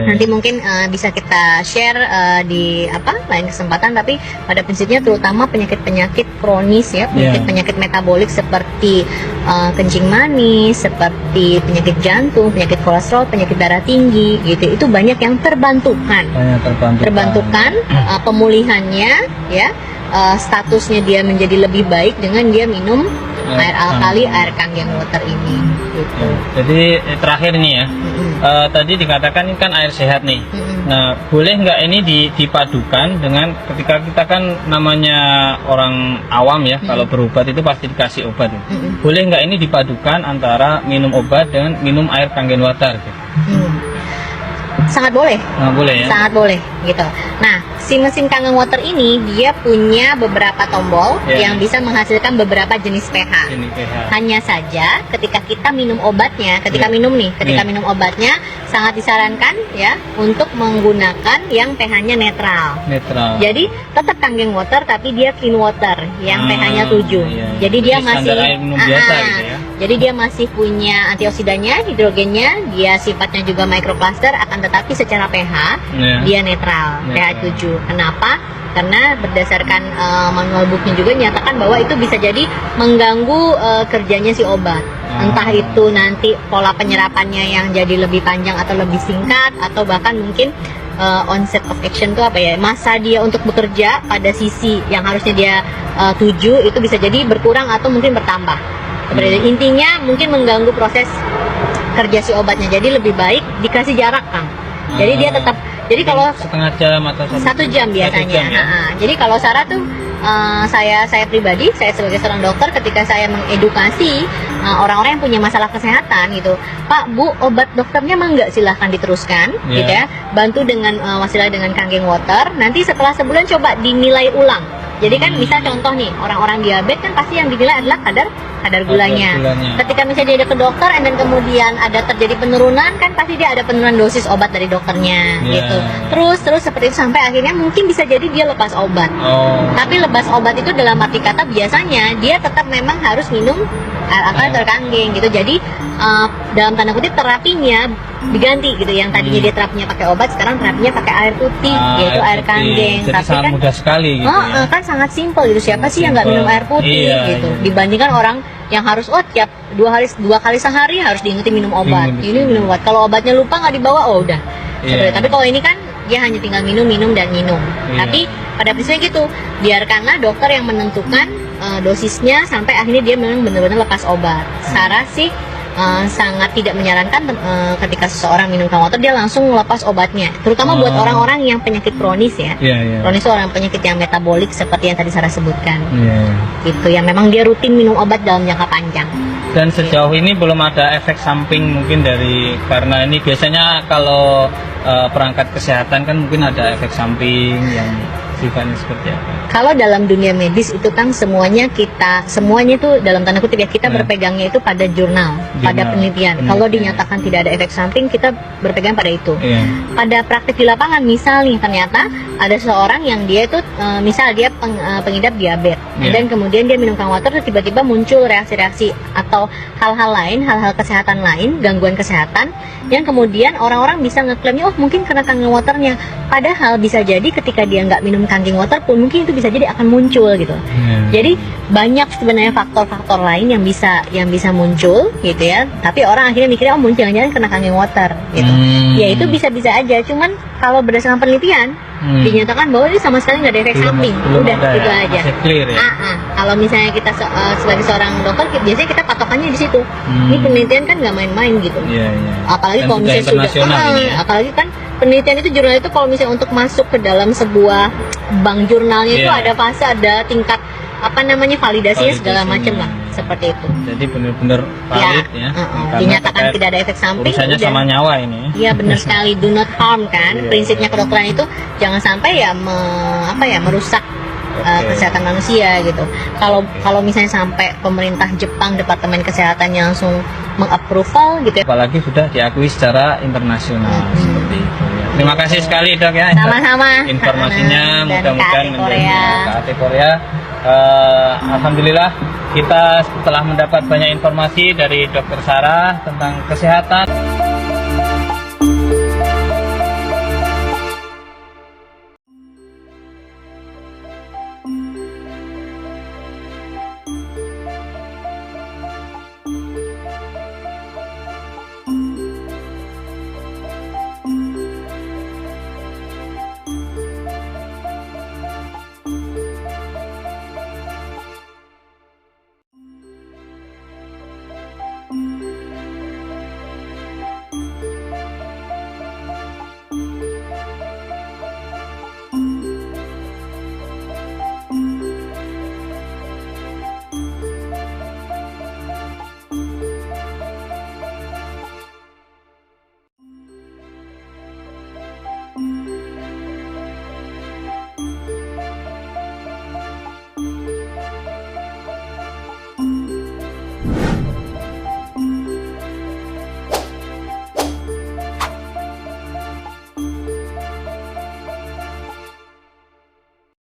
Nanti mungkin bisa kita share di lain kesempatan, tapi pada prinsipnya terutama penyakit-penyakit kronis ya, penyakit metabolik seperti kencing manis, seperti penyakit jantung, penyakit kolesterol, penyakit darah tinggi gitu. Itu banyak yang terbantukan. Pemulihannya ya, statusnya dia menjadi lebih baik dengan dia minum air alkali, air Kangen Water ini gitu. Jadi terakhir nih ya, tadi dikatakan ini kan air sehat nih. Nah, boleh nggak ini dipadukan dengan ketika kita kan namanya orang awam ya, kalau berobat itu pasti dikasih obat ya. Boleh nggak ini dipadukan antara minum obat dengan minum air Kangen Water gitu? Sangat boleh. Boleh ya? Sangat boleh gitu. Nah, si mesin Kangen Water ini dia punya beberapa tombol yang bisa menghasilkan beberapa jenis pH. Hanya saja ketika kita minum obatnya, minum obatnya sangat disarankan ya untuk menggunakan yang pH-nya netral. Jadi tetap Kangen Water tapi dia clean water yang pH-nya 7. Jadi dia masih biasa gitu ya. Jadi dia masih punya antioksidannya, hidrogennya, dia sifatnya juga microcluster, akan tetapi secara pH dia netral, pH 7. Kenapa? Karena berdasarkan manual booknya juga nyatakan bahwa itu bisa jadi mengganggu kerjanya si obat. Entah itu nanti pola penyerapannya yang jadi lebih panjang atau lebih singkat, atau bahkan mungkin onset of action itu apa ya, masa dia untuk bekerja pada sisi yang harusnya dia 7 itu bisa jadi berkurang atau mungkin bertambah. Seperti itu. Intinya mungkin mengganggu proses kerja si obatnya. Jadi lebih baik dikasih jarak, Kang. Jadi dia tetap, jadi kalau setengah jam atau 1 jam biasanya. Jadi kalau Sarah tuh saya pribadi, saya sebagai seorang dokter, ketika saya mengedukasi orang-orang yang punya masalah kesehatan gitu, Pak, Bu, obat dokternya mah enggak, silahkan diteruskan gitu ya. Bantu dengan wasilah dengan Kangen Water. Nanti setelah sebulan coba dinilai ulang. Jadi kan misal contoh nih, orang-orang diabetes kan pasti yang dinilai adalah kadar gulanya. Ketika misalnya dia ke dokter dan kemudian ada terjadi penurunan, kan pasti dia ada penurunan dosis obat dari dokternya gitu. Terus seperti itu sampai akhirnya mungkin bisa jadi dia lepas obat. Tapi lepas obat itu dalam arti kata biasanya dia tetap memang harus minum air alkali atau Kangen gitu. Jadi dalam tanda kutip terapinya diganti gitu, yang tadinya dia terapinya pakai obat, sekarang terapinya pakai air putih, yaitu air Kangen. Jadi tapi sangat kan mudah sekali gitu ya. Kan sangat simpel gitu. Siapa sih yang nggak minum air putih gitu? Dibandingkan orang yang harus tiap 2 kali sehari harus diingetin minum obat. Ini minum obat. Kalau obatnya lupa nggak dibawa, udah. Tapi kalau ini kan dia hanya tinggal minum. Tapi pada prinsipnya gitu, biarkanlah dokter yang menentukan dosisnya sampai akhirnya dia memang benar-benar lepas obat. Sarah sih sangat tidak menyarankan ketika seseorang minum Kangen Water dia langsung melepas obatnya, terutama buat orang-orang yang penyakit kronis ya. Kronis itu orang penyakit yang metabolik seperti yang tadi Sarah sebutkan. Gitu, yang memang dia rutin minum obat dalam jangka panjang. Dan sejauh ini belum ada efek samping mungkin karena ini biasanya kalau perangkat kesehatan kan mungkin ada efek samping yang sifatnya seperti apa? Kalau dalam dunia medis itu kan semuanya itu dalam tanda kutip ya, kita berpegangnya itu pada jurnal, pada penelitian. Kalau dinyatakan tidak ada efek samping, kita berpegang pada itu. Pada praktik di lapangan, misal nih ternyata ada seorang yang dia itu misal dia pengidap diabetes, dan kemudian dia minum Kangen Water, tiba-tiba muncul reaksi-reaksi atau hal-hal lain, hal-hal kesehatan lain, gangguan kesehatan, yang kemudian orang-orang bisa ngeklaimnya, mungkin karena Kangen Waternya. Padahal bisa jadi ketika dia nggak minum Kangen Water pun mungkin itu bisa jadi akan muncul gitu. Jadi banyak sebenarnya faktor-faktor lain yang bisa muncul gitu ya. Tapi orang akhirnya mikirnya mungkin jangan-jangan kena Kangen Water gitu. Ya itu bisa-bisa aja. Cuman kalau berdasarkan penelitian dinyatakan bahwa ini sama sekali nggak ada efek samping. Udah gitu aja. Kalau misalnya kita sebagai seorang dokter, biasanya kita patokannya di situ. Ini penelitian kan nggak main-main gitu. Apalagi kalau misalnya apalagi kan penelitian itu, jurnal itu kalau misalnya untuk masuk ke dalam sebuah bank jurnalnya itu ada fase, ada tingkat validasinya segala macam lah, seperti itu. Jadi benar-benar valid ya. Dinyatakan tidak ada efek samping. Urusannya sama nyawa ini. Iya benar sekali, do not harm kan. Prinsipnya kedokteran itu jangan sampai merusak kesehatan manusia gitu. Kalau misalnya sampai pemerintah Jepang Departemen Kesehatannya langsung mengapproval gitu ya. Apalagi sudah diakui secara internasional seperti itu. Terima kasih sekali Dok ya. Sama-sama. Informasinya mudah-mudahan menjadi Korea. Alhamdulillah kita telah mendapat banyak informasi dari Dokter Sarah tentang kesehatan.